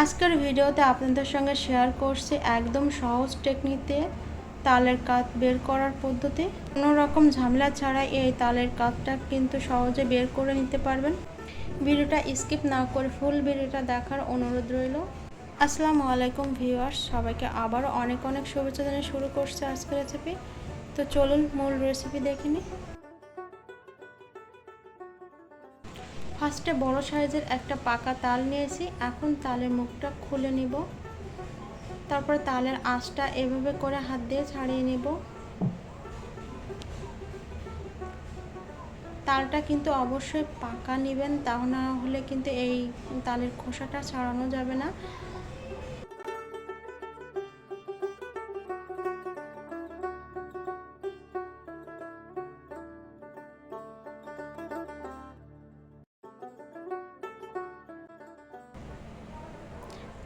আজকের ভিডিওতে আপনাদের সঙ্গে শেয়ার করছি একদম সহজ টেকনিকে তালের কাত বের করার পদ্ধতি। কোনো রকম ঝামেলা ছাড়াই এই তালের কাতটা কিন্তু সহজে বের করে নিতে পারবেন। ভিডিওটা স্কিপ না করে ফুল ভিডিওটা দেখার অনুরোধ রইল। আসসালামু আলাইকুম ভিউয়ার্স, সবাইকে আবারও অনেক অনেক শুভেচ্ছা জানিয়ে শুরু করছে আজকের রেসিপি। তো চলুন মূল রেসিপি দেখে নিই। ফার্স্টে বড় সাইজের একটা পাকা তাল নিয়েছি। এখন তালের মুখটা খুলে নিব। তারপরে তালের আঁশটা এভাবে করে হাত দিয়ে ছাড়িয়ে নিব। তালটা কিন্তু অবশ্যই পাকা নেবেন, তা না হলে কিন্তু এই তালের খোসাটা ছাড়ানো যাবে না।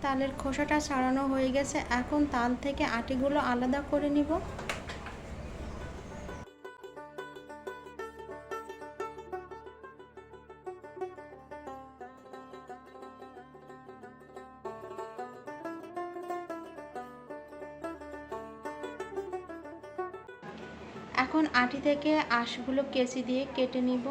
তালের খোসাটা ছাড়ানো হয়ে গেছে। এখন তাল থেকে আটিগুলো আলাদা করে নিব। এখন আটি থেকে আঁশগুলো কেচি দিয়ে কেটে নিব।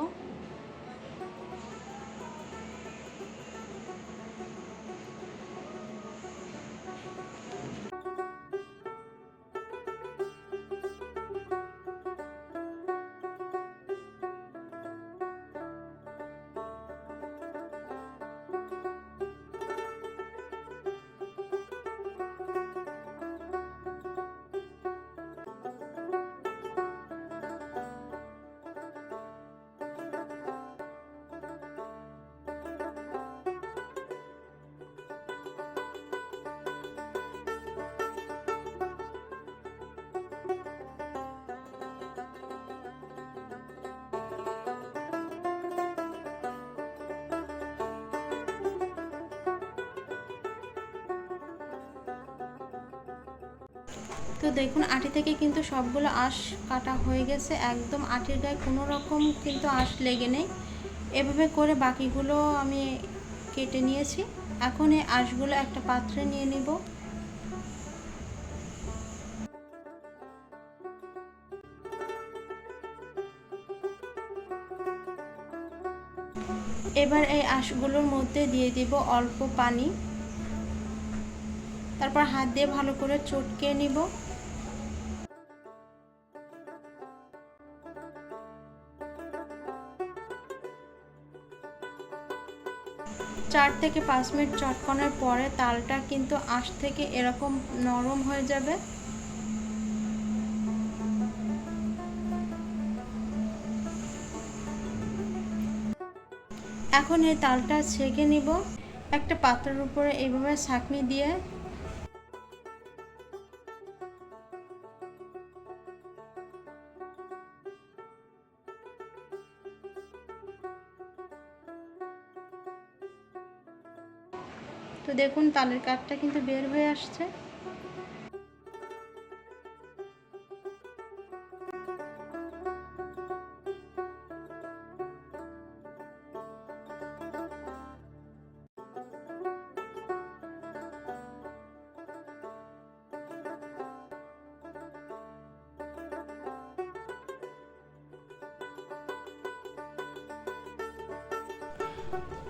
তো দেখুন, আটি থেকে কিন্তু সবগুলো আঁশ কাটা হয়ে গেছে। একদম আটির গায়ে কোনো রকম কিন্তু আঁশ লেগে নেই। এভাবে করে বাকিগুলো আমি কেটে নিয়েছি। এখন এই আঁশগুলো একটা পাত্রে নিয়ে নিব। এবার এই আঁশগুলোর মধ্যে দিয়ে দিব অল্প পানি। তারপর হাত দিয়ে ভালো করে চটকে নিব। চার থেকে 5 মিনিট চটকানোর পরে তালটা কিন্তু আঁশ থেকে এরকম নরম হয়ে যাবে। এখন এই তালটা ছেঁকে নিব। একটা পাত্রের উপরে এইভাবে ছাঁকনি দিয়ে তো দেখুন, তালের কাঠটা কিন্তু বের হয়ে আসছে।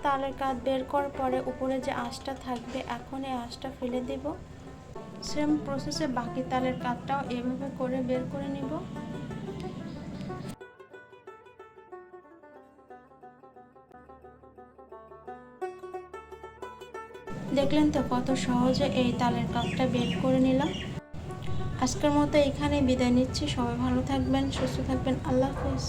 তালের কাঠ বের করার পরে উপরে যে আঁশটা থাকবে, এখন এই আঁশটা ফেলে দেব। সেম প্রসেসে বাকি তালের কাঠটাও এভাবে করে বের করে নিব। দেখলেন তো কত সহজে এই তালের কাঠটা বের করে নিলাম। আজকের মতো এখানে বিদায় নিচ্ছি। সবাই ভালো থাকবেন, সুস্থ থাকবেন। আল্লাহ হাফেজ।